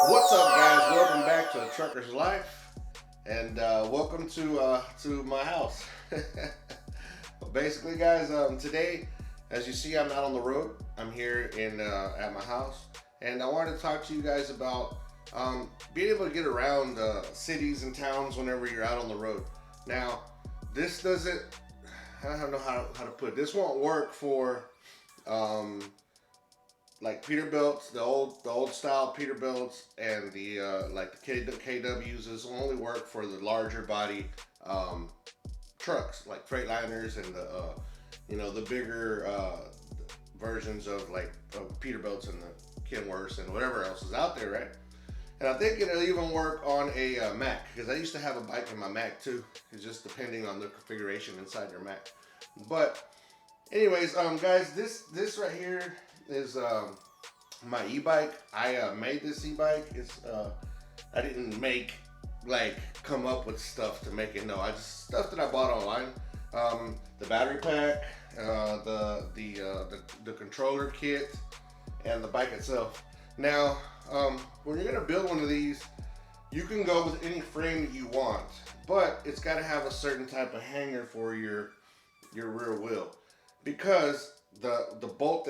What's up, guys? Welcome back to A Trucker's Life, and welcome to my house. Basically, guys, today, as you see, I'm not on the road. I'm here in at my house, and I wanted to talk to you guys about being able to get around cities and towns whenever you're out on the road. Now, this doesn't. I don't know how to put it. This won't work for um, like Peterbilts, the old style Peterbilts, and the like the KWs. This will only work for the larger body um, trucks, like Freightliners and the bigger versions of like Peterbilts and the Kenworths and whatever else is out there, right? And I think it'll even work on a Mac, because I used to have a bike in my Mac too. It's just depending on the configuration inside your Mac. But anyways, guys, this right here is my e-bike. I made this e-bike. I didn't come up with stuff to make it. No, I just stuff that I bought online. The battery pack, the controller kit, and the bike itself. Now, when you're gonna build one of these, you can go with any frame that you want, but it's got to have a certain type of hanger for your rear wheel, because the bolt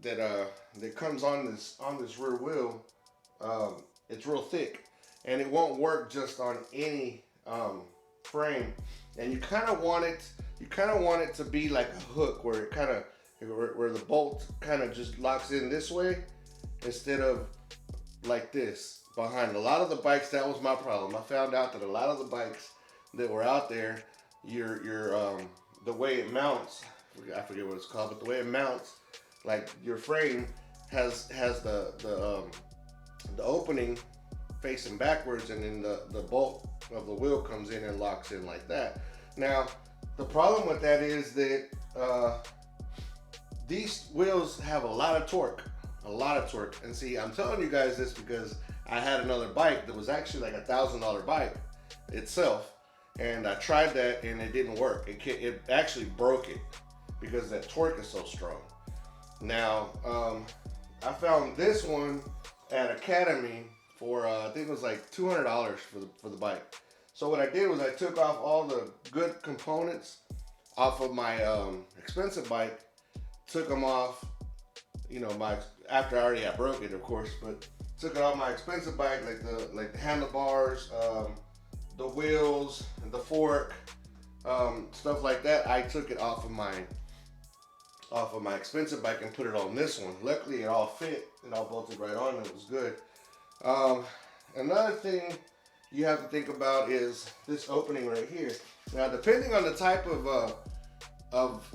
that comes on this rear wheel, it's real thick, and it won't work just on any frame. And you kind of want it to be like a hook, where where the bolt kind of just locks in this way instead of like this behind. A lot of the bikes, that was my problem. I found out that a lot of the bikes that were out there, your the way it mounts, I forget what it's called, but the way it mounts, like your frame has the opening facing backwards, and then the bolt of the wheel comes in and locks in like that. Now, the problem with that is that these wheels have a lot of torque. And see, I'm telling you guys this because I had another bike that was actually like $1,000 bike itself, and I tried that and it didn't work. It actually broke it because that torque is so strong. Now, I found this one at Academy for I think it was like $200 for the bike. So what I did was I took off all the good components off of my expensive bike, took them off, after I already had broke it, of course, but took it off my expensive bike, like the handlebars, the wheels, the fork, stuff like that. I took it off of my expensive bike and put it on this one. Luckily, it all fit. It all bolted right on. And it was good. Another thing you have to think about is this opening right here. Now, depending on the type of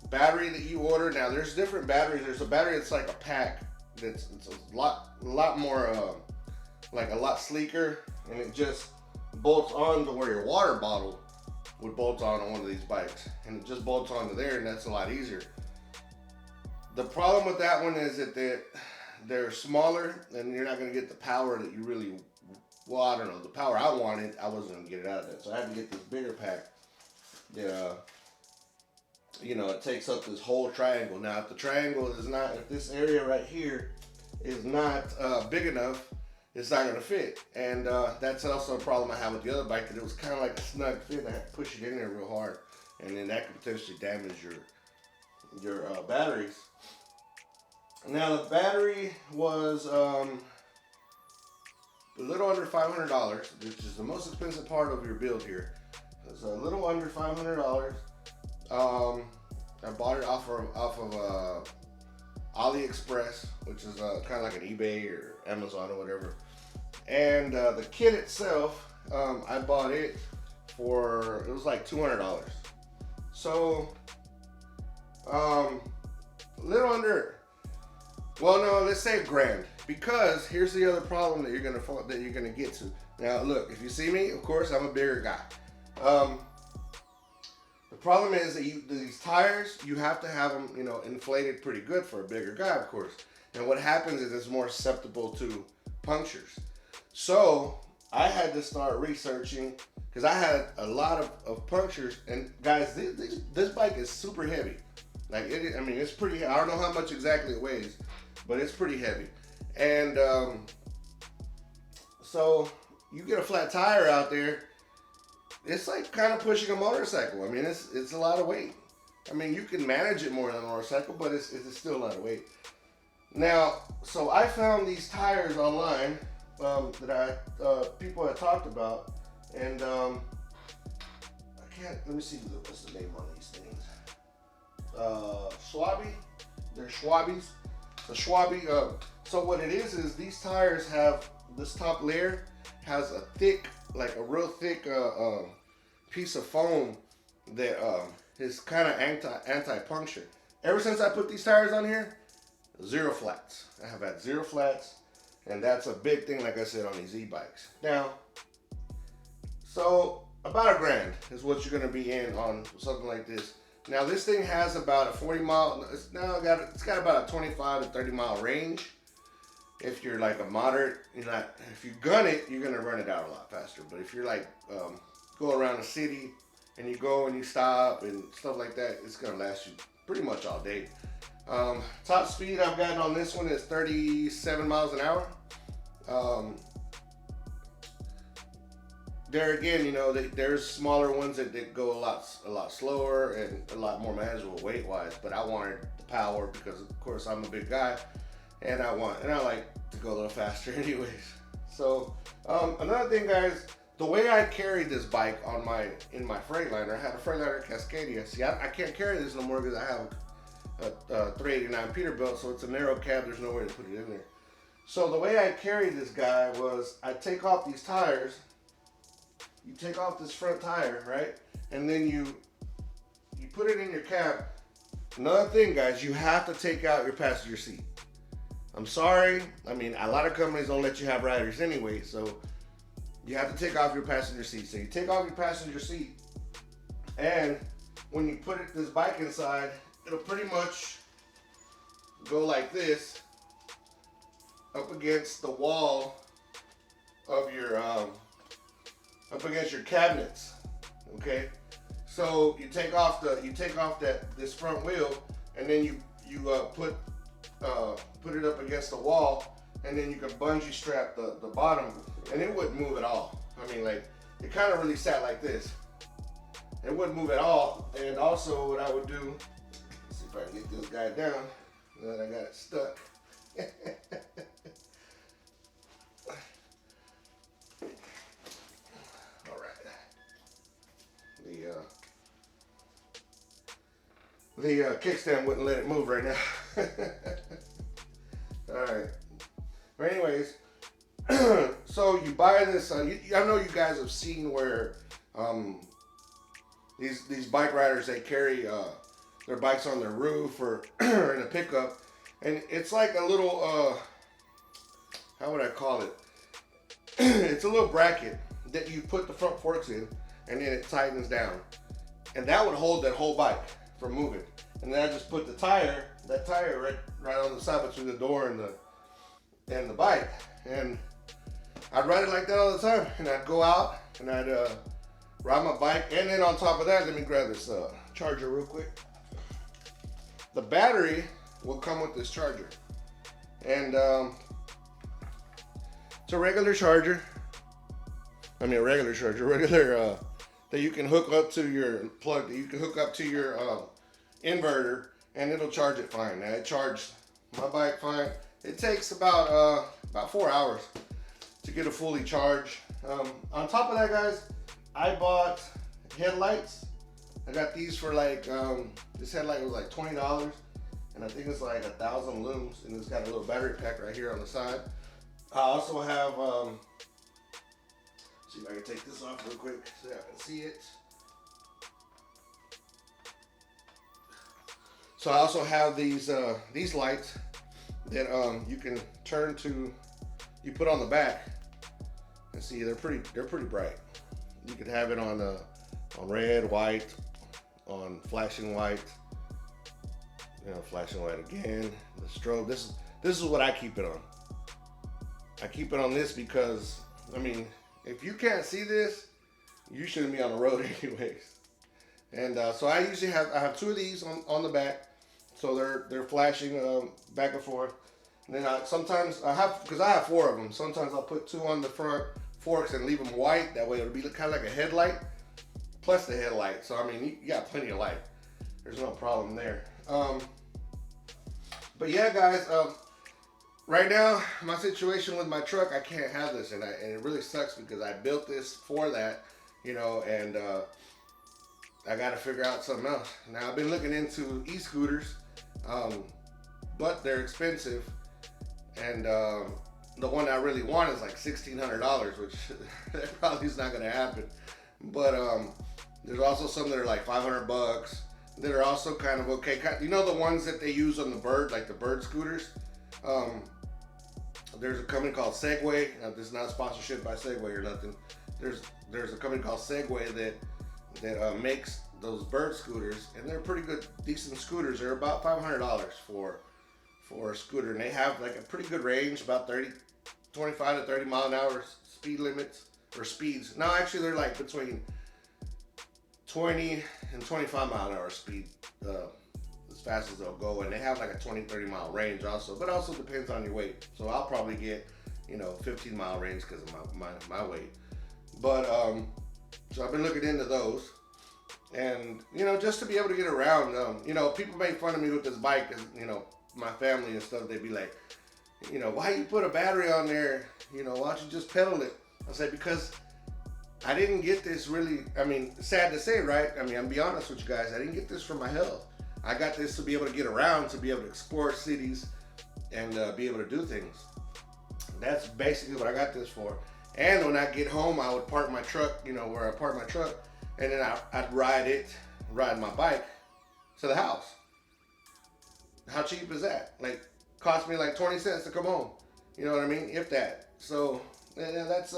battery that you order, now there's different batteries. There's a battery that's like a pack. It's a lot more like a lot sleeker, and it just bolts on to where your water bottle would bolt on one of these bikes, and it just bolts onto there, and that's a lot easier. The problem with that one is that they're smaller, and you're not going to get the power that you really, well, I don't know, the power I wanted, I wasn't going to get it out of that. So I had to get this bigger pack that, it takes up this whole triangle. Now, if the triangle is not, if this area right here is not big enough, it's not going to fit. And that's also a problem I have with the other bike, that it was kind of like a snug fit. I had to push it in there real hard, and then that could potentially damage your batteries. Now, the battery was a little under $500, which is the most expensive part of your build here. It's a little under $500. I bought it off of AliExpress, which is kind of like an eBay or Amazon or whatever. And the kit itself, I bought it it was like $200. So, a little under. Well, no, let's say $1,000, because here's the other problem that you're gonna get to. Now, look, if you see me, of course, I'm a bigger guy. The problem is that these tires, you have to have them, inflated pretty good for a bigger guy, of course. And what happens is it's more susceptible to punctures. So I had to start researching, because I had a lot of punctures. And guys, this bike is super heavy. Like it's pretty. I don't know how much exactly it weighs, but it's pretty heavy. And So you get a flat tire out there, it's like kind of pushing a motorcycle. I mean, it's a lot of weight. I mean, you can manage it more than a motorcycle, but it's still a lot of weight. Now, so I found these tires online that people had talked about, and I can't. Let me see what's the name on these things. Schwabi. They're Schwabis. The Schwabi. So what it is these tires have this top layer has a thick, like a real thick piece of foam that is kind of anti-puncture. Ever since I put these tires on here, zero flats. I have had zero flats, and that's a big thing, like I said, on these e-bikes. Now, so about $1,000 is what you're gonna be in on something like this. Now this thing has about a 40 mile. It's got about a 25 to 30 mile range. If you're like a moderate, if you gun it, you're gonna run it out a lot faster. But if you're like go around the city and you go and you stop and stuff like that, it's gonna last you pretty much all day. Top speed I've gotten on this one is 37 miles an hour. There again, there's smaller ones that go a lot slower and a lot more manageable weight wise. But I wanted the power because, of course, I'm a big guy, and I like to go a little faster, anyways. So another thing, guys, the way I carried this bike in my Freightliner, I had a Freightliner Cascadia. See, I can't carry this no more because I have a 389 Peterbilt, so it's a narrow cab. There's no way to put it in there. So the way I carried this guy was I take off these tires. You take off this front tire, right? And then you put it in your cab. Another thing, guys, you have to take out your passenger seat. I'm sorry. I mean, a lot of companies don't let you have riders anyway, so you have to take off your passenger seat. So you take off your passenger seat, and when you put this bike inside, it'll pretty much go like this up against the wall of your up against your cabinets. Okay, so you take off this front wheel, and then you put it up against the wall, and then you can bungee strap the bottom, and it wouldn't move at all. I mean, like, it kind of really sat like this. It wouldn't move at all. And also what I would do, let's see if I can get this guy down. Now that I got it stuck. The kickstand wouldn't let it move right now. All right. But anyways, so you buy this. I know you guys have seen where these bike riders, they carry their bikes on their roof or in a pickup, and it's like a little how would I call it? It's a little bracket that you put the front forks in, and then it tightens down, and that would hold that whole bike from moving. And then I just put that tire right on the side between the door and the bike, and I'd ride it like that all the time. And I'd go out and I'd ride my bike, and then on top of that, let me grab this charger real quick. The battery will come with this charger, and it's a regular charger. I mean, regular that you can hook up to your plug. That you can hook up to your inverter, and it'll charge it fine. Now, it charged my bike fine. It takes about 4 hours to get a fully charged. On top of that, guys, I bought headlights. I got these for like this headlight was like $20, and I think it's like 1,000 looms, and it's got a little battery pack right here on the side. I also have see if I can take this off real quick so I can see it. So I also have these lights that you can turn to. You put on the back, and see they're pretty bright. You could have it on red, white, on flashing white. Flashing white again. The strobe. This is what I keep it on. I keep it on this because, I mean, if you can't see this, you shouldn't be on the road anyways. And so I have two of these on the back, so they're flashing back and forth. then sometimes I have, because I have 4 of them. Sometimes I'll put 2 on the front forks and leave them white. That way it'll be kind of like a headlight plus the headlight. So I mean, you got plenty of light. There's no problem there. But yeah, guys. Right now, my situation with my truck, I can't have this, and it really sucks because I built this for that, you know, and I got to figure out something else. Now I've been looking into e-scooters, but they're expensive, and the one I really want is like $1,600, which that probably is not going to happen. But there's also some that are like $500 that are also kind of okay. You know the ones that they use on the bird, like the bird scooters. There's a company called Segway. Now, this is not a sponsorship by Segway or nothing. There's a company called Segway that makes those bird scooters, and they're pretty good, decent scooters. They're about $500 for a scooter, and they have like a pretty good range, about 25 to 30 mile an hour speed limits or speeds. No, actually, they're like between 20 and 25 mile an hour speed, as fast as they'll go, and they have like a 20-30 mile range also, but also depends on your weight. So I'll probably get 15 mile range because of my weight. But so I've been looking into those, and just to be able to get around. People make fun of me with this bike, because my family and stuff, they'd be like, why you put a battery on there? Why don't you just pedal it? I say, because I didn't get this really, sad to say, right? I'll be honest with you guys, I didn't get this for my health. I got this to be able to get around, to be able to explore cities, and be able to do things. That's basically what I got this for. And when I get home, I would park my truck, where I park my truck, and then I'd ride my bike to the house. How cheap is that? Like, cost me like 20 cents to come home. You know what I mean? If that. So, yeah, that's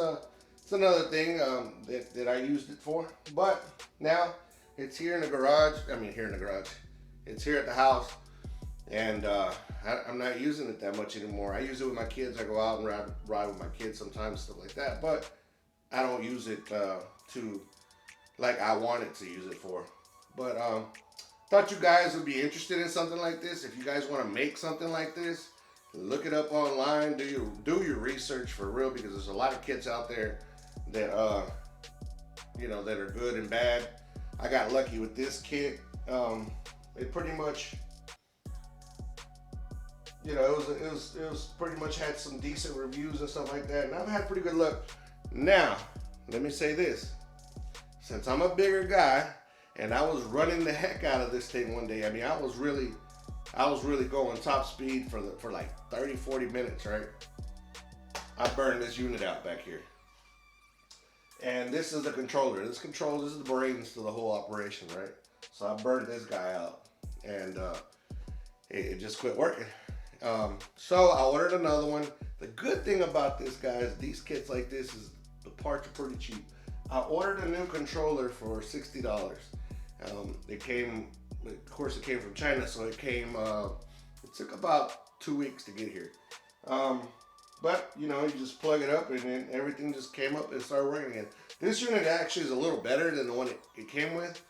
another thing that I used it for. But now it's here in the garage. It's here at the house, and I'm not using it that much anymore. I use it with my kids. I go out and ride with my kids sometimes, stuff like that. But I don't use it to like I wanted to use it for. But thought you guys would be interested in something like this. If you guys want to make something like this, look it up online. Do your research for real, because there's a lot of kits out there that that are good and bad. I got lucky with this kit. It pretty much, it was pretty much had some decent reviews and stuff like that, and I've had pretty good luck. Now, let me say this: since I'm a bigger guy, and I was running the heck out of this thing one day. I was really going top speed for like 30-40 minutes, right? I burned this unit out back here, and this is the controller. This is the brains to the whole operation, right? So I burned this guy out, and it just quit working. So I ordered another one. The good thing about this, guys, these kits like this, is the parts are pretty cheap. I ordered a new controller for $60. It came from China, so it took about 2 weeks to get here. But you just plug it up, and then everything just came up and started working again. This unit actually is a little better than the one it came with,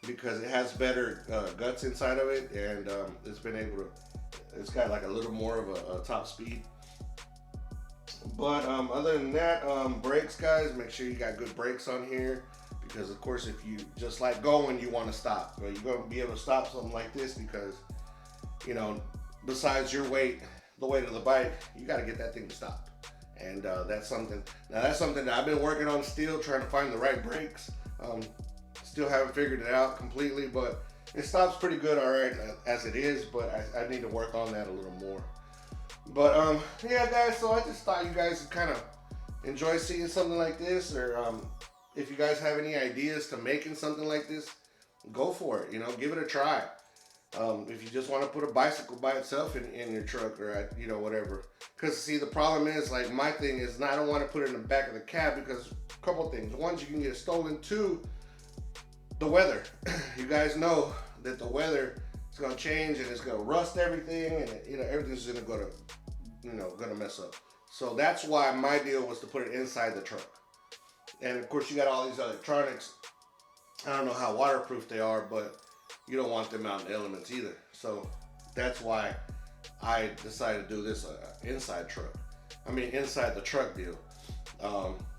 because it has better guts inside of it, and it's got like a little more of a top speed. But other than that, brakes, guys, make sure you got good brakes on here, because of course if you just like going, you want to stop. But you're going to be able to stop something like this, because besides your weight, the weight of the bike, you got to get that thing to stop. And that's something that I've been working on still, trying to find the right brakes. Still haven't figured it out completely, but it stops pretty good all right as it is, but I need to work on that a little more. But yeah, guys, so I just thought you guys would kind of enjoy seeing something like this, or if you guys have any ideas to making something like this, go for it. Give it a try. If you just want to put a bicycle by itself in your truck, or whatever. Because see, the problem is, like, my thing is, I don't want to put it in the back of the cab, because a couple things. One, you can get it stolen. Two, the weather. You guys know that the weather is going to change, and it's going to rust everything, and everything's going to mess up. So that's why my deal was to put it inside the truck. And of course, you got all these electronics. I don't know how waterproof they are, but you don't want them out in the elements either. So that's why I decided to do this inside truck. I mean, inside the truck deal.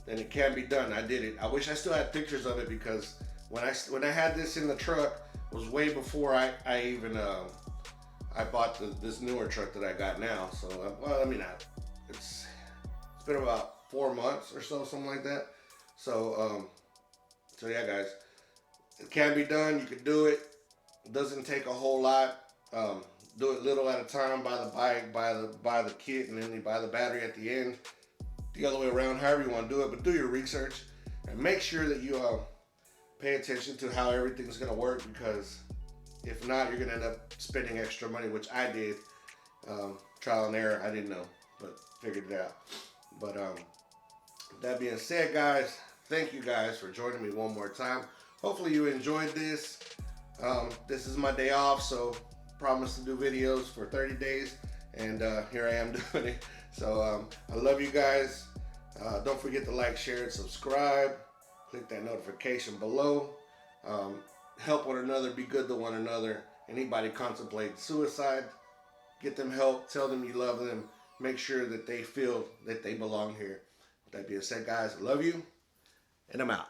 And it can be done. I did it. I wish I still had pictures of it because when I had this in the truck, it was way before I even I bought this newer truck that I got now. So well, I mean, it's been about 4 months or so, something like that. So so yeah, guys, it can be done. You can do it. It doesn't take a whole lot. Um, do it little at a time. Buy the bike, buy the kit, and then you buy the battery at the end. The other way around, however you want to do it. But do your research and make sure that you pay attention to how everything's gonna work, because if not, you're gonna end up spending extra money, which I did. Trial and error. I didn't know, but figured it out. But that being said, guys, thank you guys for joining me one more time. Hopefully you enjoyed this. This is my day off, so promise to do videos for 30 days, and here I am doing it. So I love you guys. Don't forget to like, share, and subscribe. Click that notification below. Help one another. Be good to one another. Anybody contemplating suicide, get them help. Tell them you love them. Make sure that they feel that they belong here. With that being said, guys, I love you, and I'm out.